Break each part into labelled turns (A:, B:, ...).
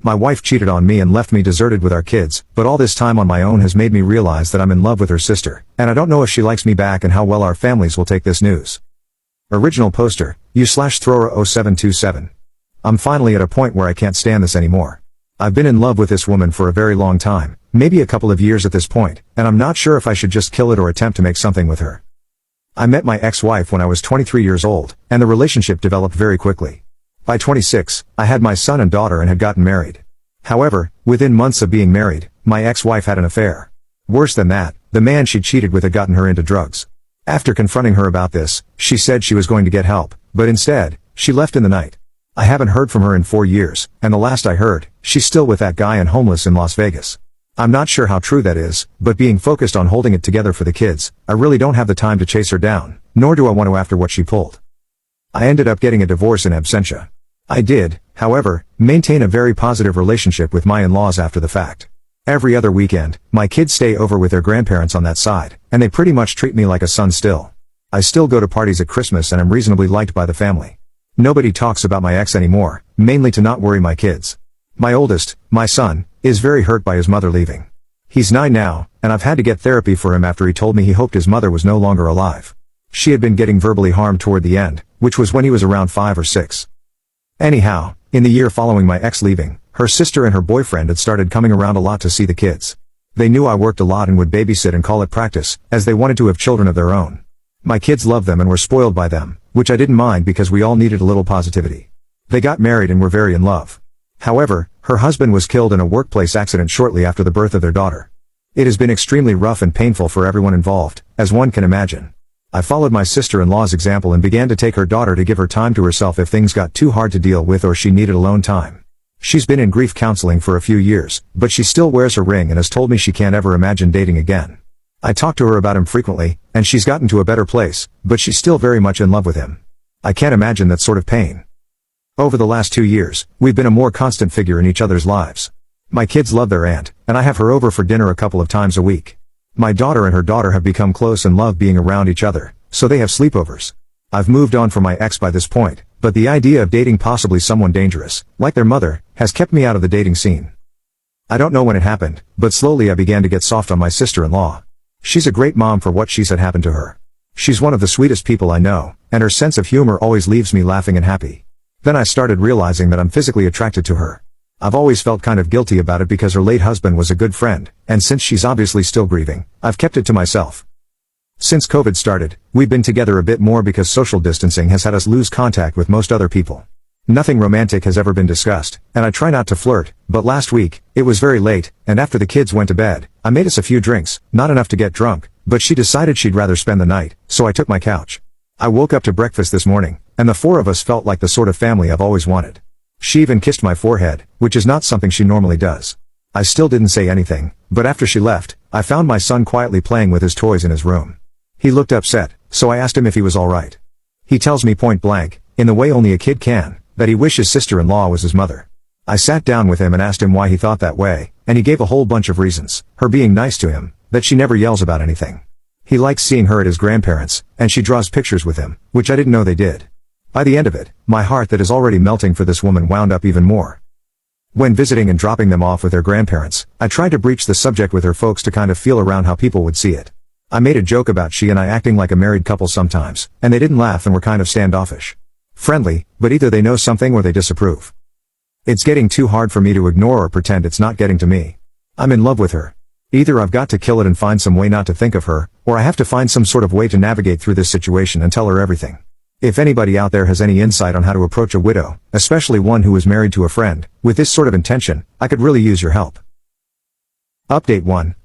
A: My wife cheated on me and left me deserted with our kids, but all this time on my own has made me realize that I'm in love with her sister, and I don't know if she likes me back and how well our families will take this news. Original poster, u/Throra0727. I'm finally at a point where I can't stand this anymore. I've been in love with this woman for a very long time, maybe a couple of years at this point, and I'm not sure if I should just kill it or attempt to make something with her. I met my ex-wife when I was 23 years old, and the relationship developed very quickly. By 26, I had my son and daughter and had gotten married. However, within months of being married, my ex-wife had an affair. Worse than that, the man she cheated with had gotten her into drugs. After confronting her about this, she said she was going to get help, but instead, she left in the night. I haven't heard from her in 4 years, and the last I heard, she's still with that guy and homeless in Las Vegas. I'm not sure how true that is, but being focused on holding it together for the kids, I really don't have the time to chase her down, nor do I want to after what she pulled. I ended up getting a divorce in absentia. I did, however, maintain a very positive relationship with my in-laws after the fact. Every other weekend, my kids stay over with their grandparents on that side, and they pretty much treat me like a son still. I still go to parties at Christmas and am reasonably liked by the family. Nobody talks about my ex anymore, mainly to not worry my kids. My oldest, my son, is very hurt by his mother leaving. He's 9 now, and I've had to get therapy for him after he told me he hoped his mother was no longer alive. She had been getting verbally harmed toward the end, which was when he was around 5 or 6. Anyhow, in the year following my ex leaving, her sister and her boyfriend had started coming around a lot to see the kids. They knew I worked a lot and would babysit and call it practice, as they wanted to have children of their own. My kids loved them and were spoiled by them, which I didn't mind because we all needed a little positivity. They got married and were very in love. However, her husband was killed in a workplace accident shortly after the birth of their daughter. It has been extremely rough and painful for everyone involved, as one can imagine. I followed my sister-in-law's example and began to take her daughter to give her time to herself if things got too hard to deal with or she needed alone time. She's been in grief counseling for a few years, but she still wears her ring and has told me she can't ever imagine dating again. I talk to her about him frequently, and she's gotten to a better place, but she's still very much in love with him. I can't imagine that sort of pain. Over the last 2 years, we've been a more constant figure in each other's lives. My kids love their aunt, and I have her over for dinner a couple of times a week. My daughter and her daughter have become close and love being around each other, so they have sleepovers. I've moved on from my ex by this point, but the idea of dating possibly someone dangerous, like their mother, has kept me out of the dating scene. I don't know when it happened, but slowly I began to get soft on my sister-in-law. She's a great mom for what she said happened to her. She's one of the sweetest people I know, and her sense of humor always leaves me laughing and happy. Then I started realizing that I'm physically attracted to her. I've always felt kind of guilty about it because her late husband was a good friend, and since she's obviously still grieving, I've kept it to myself. Since COVID started, we've been together a bit more because social distancing has had us lose contact with most other people. Nothing romantic has ever been discussed, and I try not to flirt, but last week, it was very late, and after the kids went to bed, I made us a few drinks, not enough to get drunk, but she decided she'd rather spend the night, so I took my couch. I woke up to breakfast this morning, and the 4 of us felt like the sort of family I've always wanted. She even kissed my forehead, which is not something she normally does. I still didn't say anything, but after she left, I found my son quietly playing with his toys in his room. He looked upset, so I asked him if he was alright. He tells me point blank, in the way only a kid can, that he wishes sister-in-law was his mother. I sat down with him and asked him why he thought that way, and he gave a whole bunch of reasons, her being nice to him, that she never yells about anything. He likes seeing her at his grandparents', and she draws pictures with him, which I didn't know they did. By the end of it, my heart that is already melting for this woman wound up even more. When visiting and dropping them off with their grandparents, I tried to breach the subject with her folks to kind of feel around how people would see it. I made a joke about she and I acting like a married couple sometimes, and they didn't laugh and were kind of standoffish. Friendly, but either they know something or they disapprove. It's getting too hard for me to ignore or pretend it's not getting to me. I'm in love with her. Either I've got to kill it and find some way not to think of her, or I have to find some sort of way to navigate through this situation and tell her everything. If anybody out there has any insight on how to approach a widow, especially one who is married to a friend, with this sort of intention, I could really use your help. Update 1.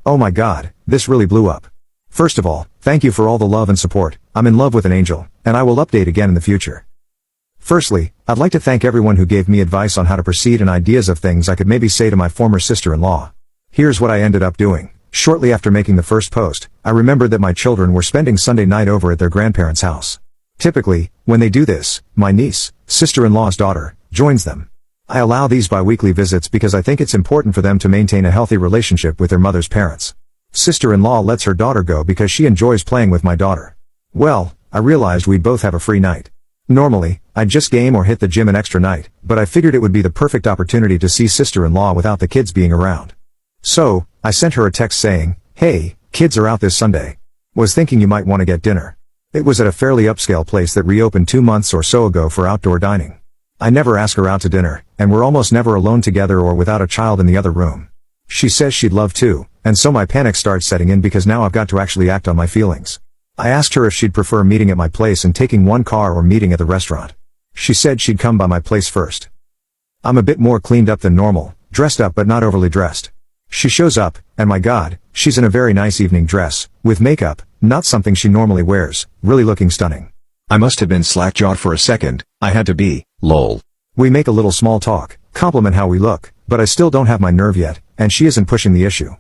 A: Oh my god, this really blew up. First of all, thank you for all the love and support. I'm in love with an angel, and I will update again in the future. Firstly, I'd like to thank everyone who gave me advice on how to proceed and ideas of things I could maybe say to my former sister-in-law. Here's what I ended up doing. Shortly after making the first post, I remembered that my children were spending Sunday night over at their grandparents' house. Typically, when they do this, my niece, sister-in-law's daughter, joins them. I allow these bi-weekly visits because I think it's important for them to maintain a healthy relationship with their mother's parents. Sister-in-law lets her daughter go because she enjoys playing with my daughter. Well, I realized we'd both have a free night. Normally, I'd just game or hit the gym an extra night, but I figured it would be the perfect opportunity to see sister-in-law without the kids being around. So, I sent her a text saying, "Hey, kids are out this Sunday. Was thinking you might want to get dinner." It was at a fairly upscale place that reopened 2 months or so ago for outdoor dining. I never ask her out to dinner, and we're almost never alone together or without a child in the other room. She says she'd love to, and so my panic starts setting in because now I've got to actually act on my feelings. I asked her if she'd prefer meeting at my place and taking one car or meeting at the restaurant. She said she'd come by my place first. I'm a bit more cleaned up than normal, dressed up but not overly dressed. She shows up, and my God, she's in a very nice evening dress, with makeup, not something she normally wears, really looking stunning. I must have been slack-jawed for a second, I had to be, lol. We make a little small talk, compliment how we look, but I still don't have my nerve yet, and she isn't pushing the issue.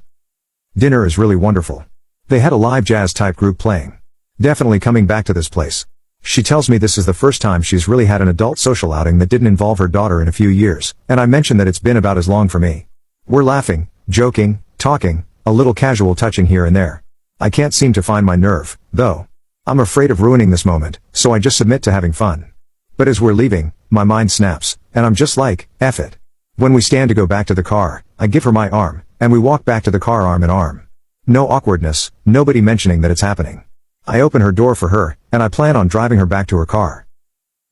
A: Dinner is really wonderful. They had a live jazz-type group playing. Definitely coming back to this place. She tells me this is the first time she's really had an adult social outing that didn't involve her daughter in a few years, and I mention that it's been about as long for me. We're laughing, joking, talking, a little casual touching here and there. I can't seem to find my nerve, though. I'm afraid of ruining this moment, so I just submit to having fun. But as we're leaving, my mind snaps, and I'm just like, F it. When we stand to go back to the car, I give her my arm, and we walk back to the car arm in arm. No awkwardness, nobody mentioning that it's happening. I open her door for her, and I plan on driving her back to her car.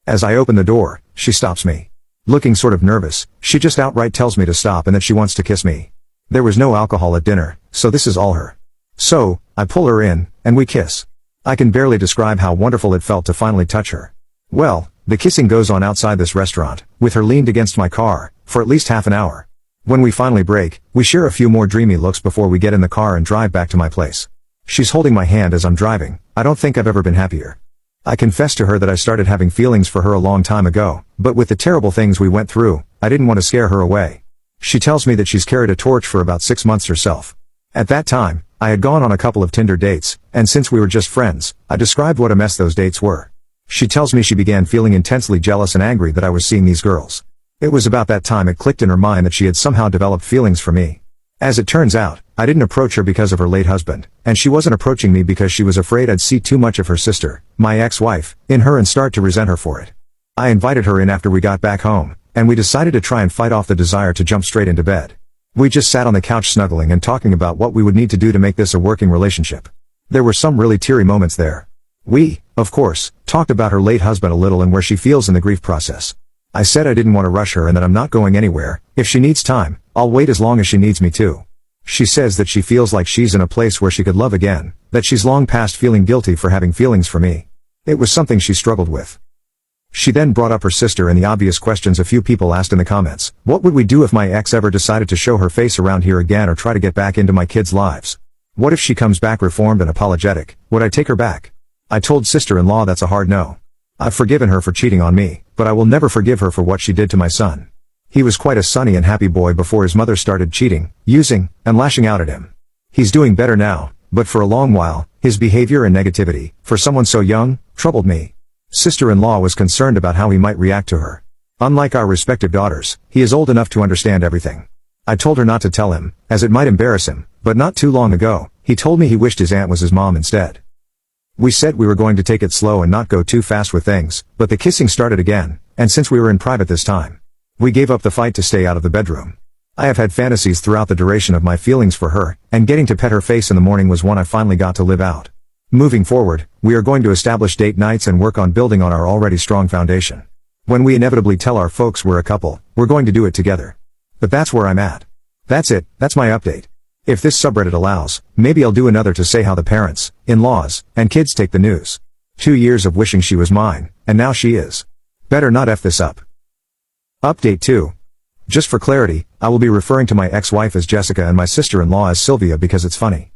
A: As I open the door, she stops me. Looking sort of nervous, she just outright tells me to stop and that she wants to kiss me. There was no alcohol at dinner, so this is all her. So, I pull her in, and we kiss. I can barely describe how wonderful it felt to finally touch her. Well, the kissing goes on outside this restaurant, with her leaned against my car, for at least half an hour. When we finally break, we share a few more dreamy looks before we get in the car and drive back to my place. She's holding my hand as I'm driving. I don't think I've ever been happier. I confessed to her that I started having feelings for her a long time ago, but with the terrible things we went through, I didn't want to scare her away. She tells me that she's carried a torch for about 6 months herself. At that time, I had gone on a couple of Tinder dates, and since we were just friends, I described what a mess those dates were. She tells me she began feeling intensely jealous and angry that I was seeing these girls. It was about that time it clicked in her mind that she had somehow developed feelings for me. As it turns out, I didn't approach her because of her late husband, and she wasn't approaching me because she was afraid I'd see too much of her sister, my ex-wife, in her and start to resent her for it. I invited her in after we got back home, and we decided to try and fight off the desire to jump straight into bed. We just sat on the couch snuggling and talking about what we would need to do to make this a working relationship. There were some really teary moments there. We, of course, talked about her late husband a little and where she feels in the grief process. I said I didn't want to rush her and that I'm not going anywhere. If she needs time, I'll wait as long as she needs me to. She says that she feels like she's in a place where she could love again, that she's long past feeling guilty for having feelings for me. It was something she struggled with. She then brought up her sister and the obvious questions a few people asked in the comments. What would we do if my ex ever decided to show her face around here again or try to get back into my kids' lives? What if she comes back reformed and apologetic? Would I take her back? I told sister-in-law that's a hard no. I've forgiven her for cheating on me, but I will never forgive her for what she did to my son. He was quite a sunny and happy boy before his mother started cheating, using, and lashing out at him. He's doing better now, but for a long while, his behavior and negativity, for someone so young, troubled me. Sister-in-law was concerned about how he might react to her. Unlike our respective daughters, he is old enough to understand everything. I told her not to tell him, as it might embarrass him, but not too long ago, he told me he wished his aunt was his mom instead. We said we were going to take it slow and not go too fast with things, but the kissing started again, and since we were in private this time, we gave up the fight to stay out of the bedroom. I have had fantasies throughout the duration of my feelings for her, and getting to pet her face in the morning was one I finally got to live out. Moving forward, we are going to establish date nights and work on building on our already strong foundation. When we inevitably tell our folks we're a couple, we're going to do it together. But that's where I'm at. That's it, that's my update. If this subreddit allows, maybe I'll do another to say how the parents, in-laws, and kids take the news. 2 years of wishing she was mine, and now she is. Better not F this up. Update 2. Just for clarity, I will be referring to my ex-wife as Jessica and my sister-in-law as Sylvia because it's funny.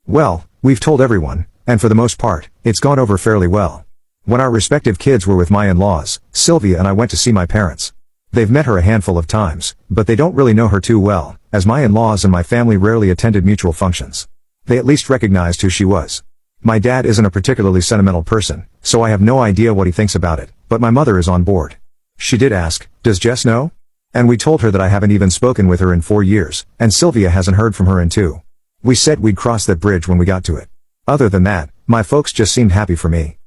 A: Well, we've told everyone, and for the most part, it's gone over fairly well. When our respective kids were with my in-laws, Sylvia and I went to see my parents. They've met her a handful of times, but they don't really know her too well, as my in-laws and my family rarely attended mutual functions. They at least recognized who she was. My dad isn't a particularly sentimental person, so I have no idea what he thinks about it, but my mother is on board. She did ask, "Does Jess know?" And we told her that I haven't even spoken with her in 4 years, and Sylvia hasn't heard from her in 2. We said we'd cross that bridge when we got to it. Other than that, my folks just seemed happy for me.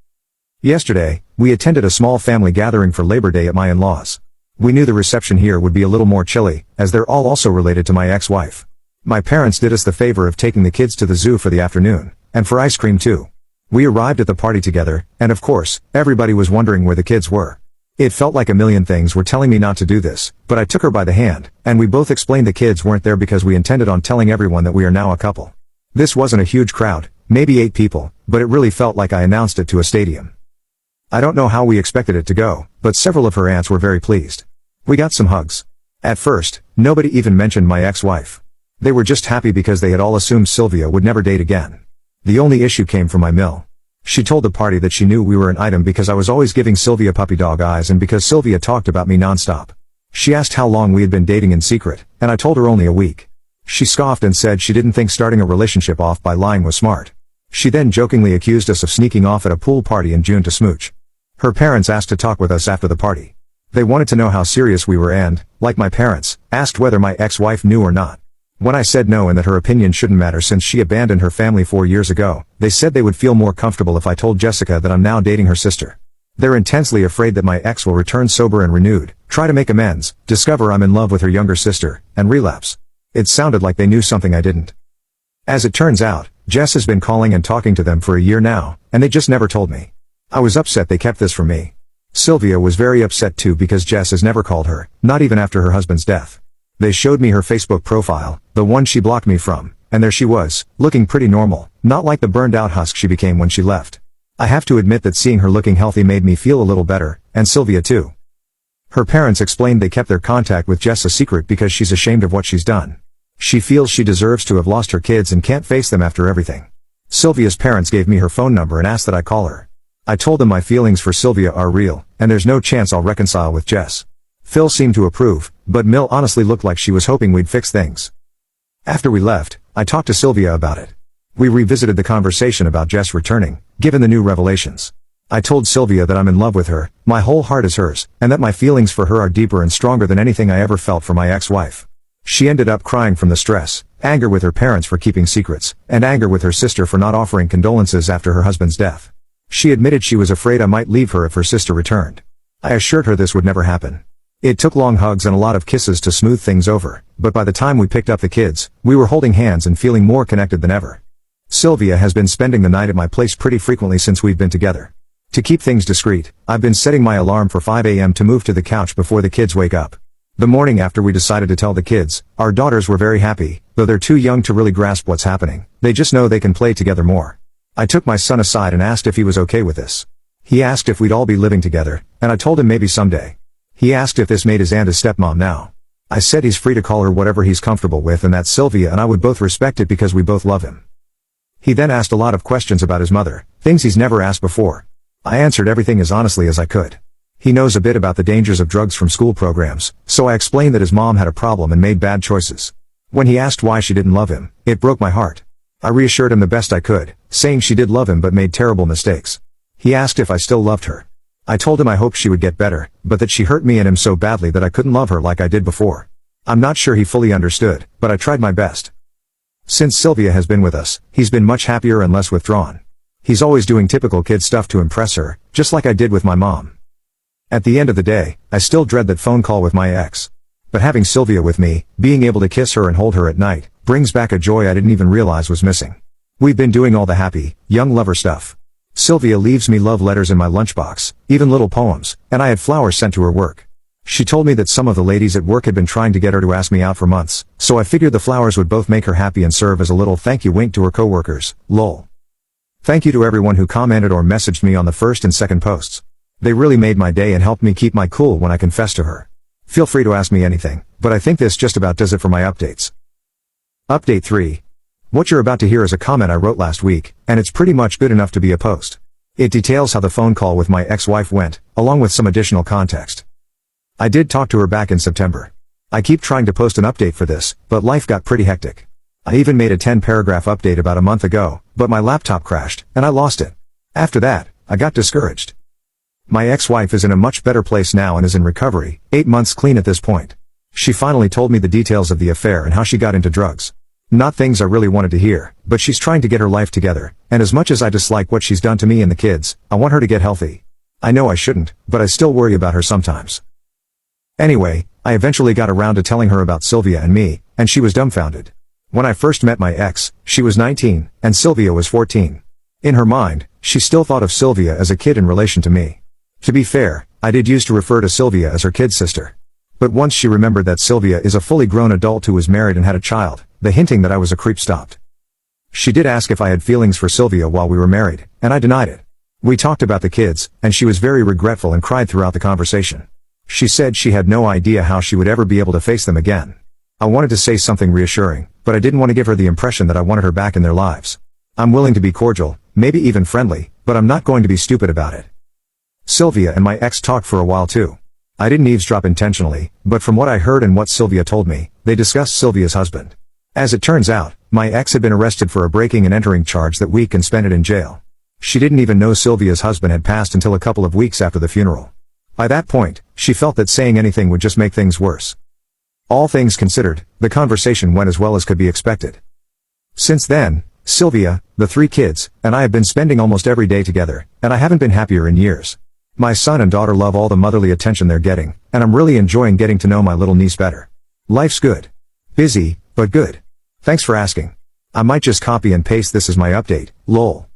A: Yesterday, we attended a small family gathering for Labor Day at my in-laws. We knew the reception here would be a little more chilly, as they're all also related to my ex-wife. My parents did us the favor of taking the kids to the zoo for the afternoon, and for ice cream too. We arrived at the party together, and of course, everybody was wondering where the kids were. It felt like a million things were telling me not to do this, but I took her by the hand, and we both explained the kids weren't there because we intended on telling everyone that we are now a couple. This wasn't a huge crowd, maybe 8 people, but it really felt like I announced it to a stadium. I don't know how we expected it to go, but several of her aunts were very pleased. We got some hugs. At first, nobody even mentioned my ex-wife. They were just happy because they had all assumed Sylvia would never date again. The only issue came from my Mill. She told the party that she knew we were an item because I was always giving Sylvia puppy dog eyes and because Sylvia talked about me nonstop. She asked how long we had been dating in secret, and I told her only a week. She scoffed and said she didn't think starting a relationship off by lying was smart. She then jokingly accused us of sneaking off at a pool party in June to smooch. Her parents asked to talk with us after the party. They wanted to know how serious we were and, like my parents, asked whether my ex-wife knew or not. When I said no and that her opinion shouldn't matter since she abandoned her family 4 years ago, they said they would feel more comfortable if I told Jessica that I'm now dating her sister. They're intensely afraid that my ex will return sober and renewed, try to make amends, discover I'm in love with her younger sister, and relapse. It sounded like they knew something I didn't. As it turns out, Jess has been calling and talking to them for a year now, and they just never told me. I was upset they kept this from me. Sylvia was very upset too because Jess has never called her, not even after her husband's death. They showed me her Facebook profile, the one she blocked me from, and there she was, looking pretty normal, not like the burned out husk she became when she left. I have to admit that seeing her looking healthy made me feel a little better, and Sylvia too. Her parents explained they kept their contact with Jess a secret because she's ashamed of what she's done. She feels she deserves to have lost her kids and can't face them after everything. Sylvia's parents gave me her phone number and asked that I call her. I told them my feelings for Sylvia are real, and there's no chance I'll reconcile with Jess. Phil seemed to approve, but Mill honestly looked like she was hoping we'd fix things. After we left, I talked to Sylvia about it. We revisited the conversation about Jess returning, given the new revelations. I told Sylvia that I'm in love with her, my whole heart is hers, and that my feelings for her are deeper and stronger than anything I ever felt for my ex-wife. She ended up crying from the stress, anger with her parents for keeping secrets, and anger with her sister for not offering condolences after her husband's death. She admitted she was afraid I might leave her if her sister returned. I assured her this would never happen. It took long hugs and a lot of kisses to smooth things over, but by the time we picked up the kids, we were holding hands and feeling more connected than ever. Sylvia has been spending the night at my place pretty frequently since we've been together. To keep things discreet, I've been setting my alarm for 5 a.m. to move to the couch before the kids wake up. The morning after we decided to tell the kids, our daughters were very happy, though they're too young to really grasp what's happening. They just know they can play together more. I took my son aside and asked if he was okay with this. He asked if we'd all be living together, and I told him maybe someday. He asked if this made his aunt his stepmom now. I said he's free to call her whatever he's comfortable with and that Sylvia and I would both respect it because we both love him. He then asked a lot of questions about his mother, things he's never asked before. I answered everything as honestly as I could. He knows a bit about the dangers of drugs from school programs, so I explained that his mom had a problem and made bad choices. When he asked why she didn't love him, it broke my heart. I reassured him the best I could, saying she did love him but made terrible mistakes. He asked if I still loved her. I told him I hoped she would get better, but that she hurt me and him so badly that I couldn't love her like I did before. I'm not sure he fully understood, but I tried my best. Since Sylvia has been with us, he's been much happier and less withdrawn. He's always doing typical kid stuff to impress her, just like I did with my mom. At the end of the day, I still dread that phone call with my ex. But having Sylvia with me, being able to kiss her and hold her at night, brings back a joy I didn't even realize was missing. We've been doing all the happy, young lover stuff. Sylvia leaves me love letters in my lunchbox, even little poems, and I had flowers sent to her work. She told me that some of the ladies at work had been trying to get her to ask me out for months, so I figured the flowers would both make her happy and serve as a little thank you wink to her coworkers, lol. Thank you to everyone who commented or messaged me on the first and second posts. They really made my day and helped me keep my cool when I confessed to her. Feel free to ask me anything, but I think this just about does it for my updates. Update 3. What you're about to hear is a comment I wrote last week, and it's pretty much good enough to be a post. It details how the phone call with my ex-wife went, along with some additional context. I did talk to her back in September. I keep trying to post an update for this, but life got pretty hectic. I even made a 10-paragraph update about a month ago, but my laptop crashed, and I lost it. After that, I got discouraged. My ex-wife is in a much better place now and is in recovery, 8 months clean at this point. She finally told me the details of the affair and how she got into drugs. Not things I really wanted to hear, but she's trying to get her life together, and as much as I dislike what she's done to me and the kids, I want her to get healthy. I know I shouldn't, but I still worry about her sometimes. Anyway, I eventually got around to telling her about Sylvia and me, and she was dumbfounded. When I first met my ex, she was 19, and Sylvia was 14. In her mind, she still thought of Sylvia as a kid in relation to me. To be fair, I did used to refer to Sylvia as her kid sister. But once she remembered that Sylvia is a fully grown adult who was married and had a child, the hinting that I was a creep stopped. She did ask if I had feelings for Sylvia while we were married, and I denied it. We talked about the kids, and she was very regretful and cried throughout the conversation. She said she had no idea how she would ever be able to face them again. I wanted to say something reassuring, but I didn't want to give her the impression that I wanted her back in their lives. I'm willing to be cordial, maybe even friendly, but I'm not going to be stupid about it. Sylvia and my ex talked for a while too. I didn't eavesdrop intentionally, but from what I heard and what Sylvia told me, they discussed Sylvia's husband. As it turns out, my ex had been arrested for a breaking and entering charge that week and spent it in jail. She didn't even know Sylvia's husband had passed until a couple of weeks after the funeral. By that point, she felt that saying anything would just make things worse. All things considered, the conversation went as well as could be expected. Since then, Sylvia, the 3 kids, and I have been spending almost every day together, and I haven't been happier in years. My son and daughter love all the motherly attention they're getting, and I'm really enjoying getting to know my little niece better. Life's good. Busy, but good. Thanks for asking. I might just copy and paste this as my update, lol.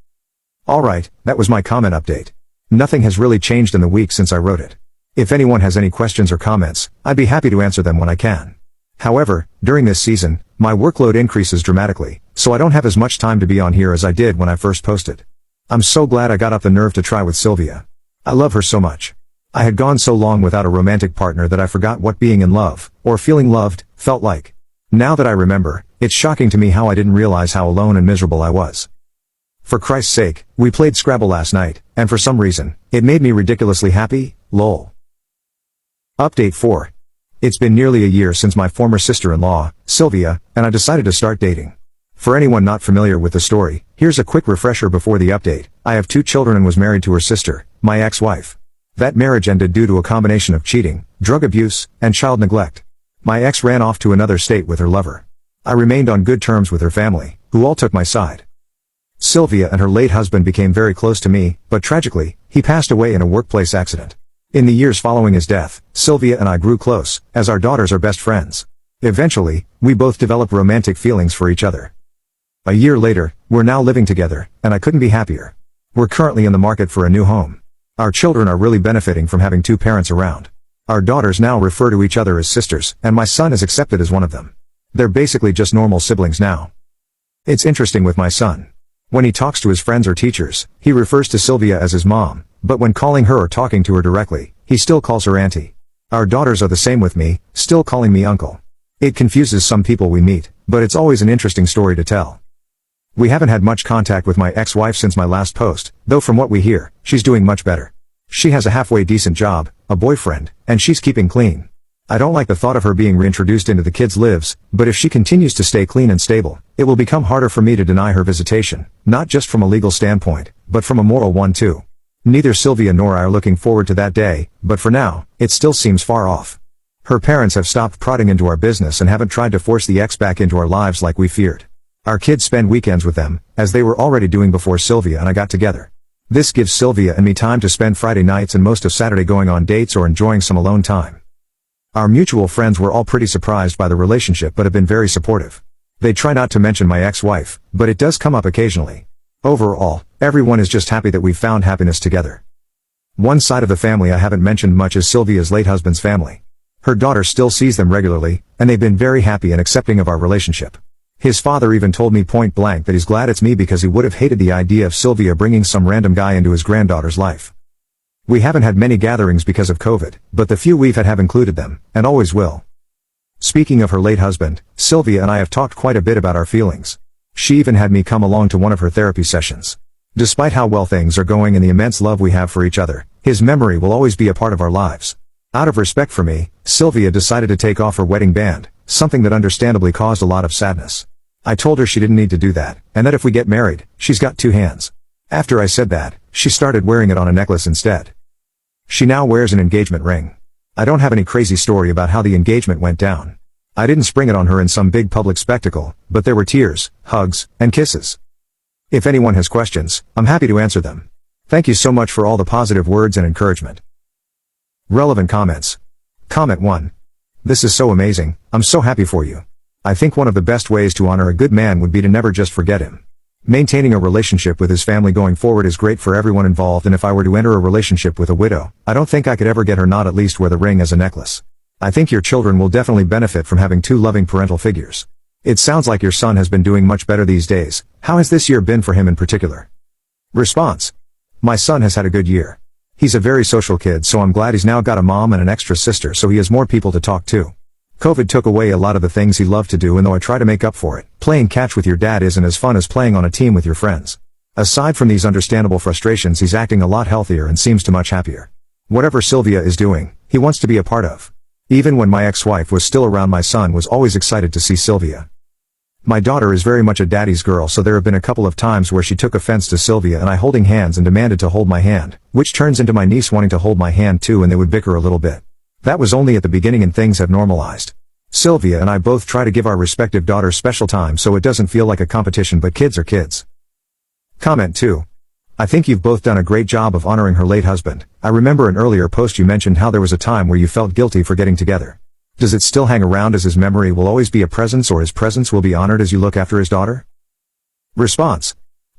A: Alright, that was my comment update. Nothing has really changed in the week since I wrote it. If anyone has any questions or comments, I'd be happy to answer them when I can. However, during this season, my workload increases dramatically, so I don't have as much time to be on here as I did when I first posted. I'm so glad I got up the nerve to try with Sylvia. I love her so much. I had gone so long without a romantic partner that I forgot what being in love, or feeling loved, felt like. Now that I remember, it's shocking to me how I didn't realize how alone and miserable I was. For Christ's sake, we played Scrabble last night, and for some reason, it made me ridiculously happy, lol. Update 4. It's been nearly a year since my former sister-in-law, Sylvia, and I decided to start dating. For anyone not familiar with the story, here's a quick refresher before the update. I have 2 children and was married to her sister, my ex-wife. That marriage ended due to a combination of cheating, drug abuse, and child neglect. My ex ran off to another state with her lover. I remained on good terms with her family, who all took my side. Sylvia and her late husband became very close to me, but tragically, he passed away in a workplace accident. In the years following his death, Sylvia and I grew close, as our daughters are best friends. Eventually, we both developed romantic feelings for each other. A year later, we're now living together, and I couldn't be happier. We're currently in the market for a new home. Our children are really benefiting from having 2 parents around. Our daughters now refer to each other as sisters, and my son is accepted as one of them. They're basically just normal siblings now. It's interesting with my son. When he talks to his friends or teachers, he refers to Sylvia as his mom, but when calling her or talking to her directly, he still calls her auntie. Our daughters are the same with me, still calling me uncle. It confuses some people we meet, but it's always an interesting story to tell. We haven't had much contact with my ex-wife since my last post, though from what we hear, she's doing much better. She has a halfway decent job, a boyfriend, and she's keeping clean. I don't like the thought of her being reintroduced into the kids' lives, but if she continues to stay clean and stable, it will become harder for me to deny her visitation, not just from a legal standpoint, but from a moral one too. Neither Sylvia nor I are looking forward to that day, but for now, it still seems far off. Her parents have stopped prodding into our business and haven't tried to force the ex back into our lives like we feared. Our kids spend weekends with them, as they were already doing before Sylvia and I got together. This gives Sylvia and me time to spend Friday nights and most of Saturday going on dates or enjoying some alone time. Our mutual friends were all pretty surprised by the relationship but have been very supportive. They try not to mention my ex-wife, but it does come up occasionally. Overall, everyone is just happy that we've found happiness together. One side of the family I haven't mentioned much is Sylvia's late husband's family. Her daughter still sees them regularly, and they've been very happy and accepting of our relationship. His father even told me point blank that he's glad it's me because he would have hated the idea of Sylvia bringing some random guy into his granddaughter's life. We haven't had many gatherings because of COVID, but the few we've had have included them, and always will. Speaking of her late husband, Sylvia and I have talked quite a bit about our feelings. She even had me come along to one of her therapy sessions. Despite how well things are going and the immense love we have for each other, his memory will always be a part of our lives. Out of respect for me, Sylvia decided to take off her wedding band, something that understandably caused a lot of sadness. I told her she didn't need to do that, and that if we get married, she's got 2 hands. After I said that, she started wearing it on a necklace instead. She now wears an engagement ring. I don't have any crazy story about how the engagement went down. I didn't spring it on her in some big public spectacle, but there were tears, hugs, and kisses. If anyone has questions, I'm happy to answer them. Thank you so much for all the positive words and encouragement. Relevant comments. Comment 1. This is so amazing, I'm so happy for you. I think one of the best ways to honor a good man would be to never just forget him. Maintaining a relationship with his family going forward is great for everyone involved, and if I were to enter a relationship with a widow, I don't think I could ever get her not at least wear the ring as a necklace. I think your children will definitely benefit from having two loving parental figures. It sounds like your son has been doing much better these days. How has this year been for him in particular? Response. My son has had a good year. He's a very social kid, so I'm glad he's now got a mom and an extra sister, so he has more people to talk to. COVID took away a lot of the things he loved to do, and though I try to make up for it, playing catch with your dad isn't as fun as playing on a team with your friends. Aside from these understandable frustrations, he's acting a lot healthier and seems to much happier. Whatever Sylvia is doing, he wants to be a part of. Even when my ex-wife was still around, my son was always excited to see Sylvia. My daughter is very much a daddy's girl, so there have been a couple of times where she took offense to Sylvia and I holding hands and demanded to hold my hand, which turns into my niece wanting to hold my hand too, and they would bicker a little bit. That was only at the beginning and things have normalized. Sylvia and I both try to give our respective daughters special time so it doesn't feel like a competition, but kids are kids. Comment 2. I think you've both done a great job of honoring her late husband. I remember an earlier post you mentioned how there was a time where you felt guilty for getting together. Does it still hang around, as his memory will always be a presence, or his presence will be honored as you look after his daughter? Response.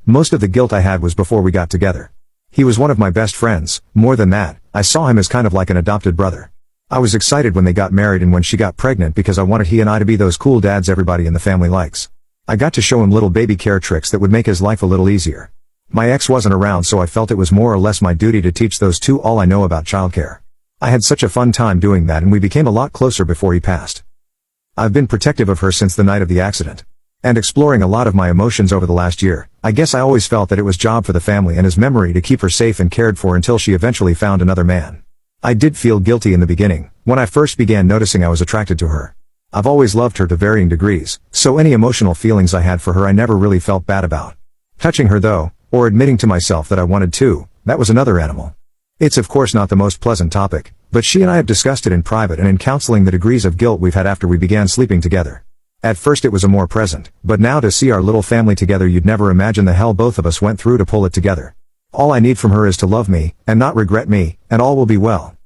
A: Most of the guilt I had was before we got together. He was one of my best friends. More than that, I saw him as kind of like an adopted brother. I was excited when they got married and when she got pregnant because I wanted he and I to be those cool dads everybody in the family likes. I got to show him little baby care tricks that would make his life a little easier. My ex wasn't around, so I felt it was more or less my duty to teach those two all I know about childcare. I had such a fun time doing that, and we became a lot closer before he passed. I've been protective of her since the night of the accident. And exploring a lot of my emotions over the last year. I guess I always felt that it was job for the family and his memory to keep her safe and cared for until she eventually found another man. I did feel guilty in the beginning, when I first began noticing I was attracted to her. I've always loved her to varying degrees, so any emotional feelings I had for her I never really felt bad about. Touching her though, or admitting to myself that I wanted to, that was another animal. It's of course not the most pleasant topic, but she and I have discussed it in private and in counseling, the degrees of guilt we've had after we began sleeping together. At first it was a more present, but now to see our little family together, you'd never imagine the hell both of us went through to pull it together. All I need from her is to love me, and not regret me, and all will be well.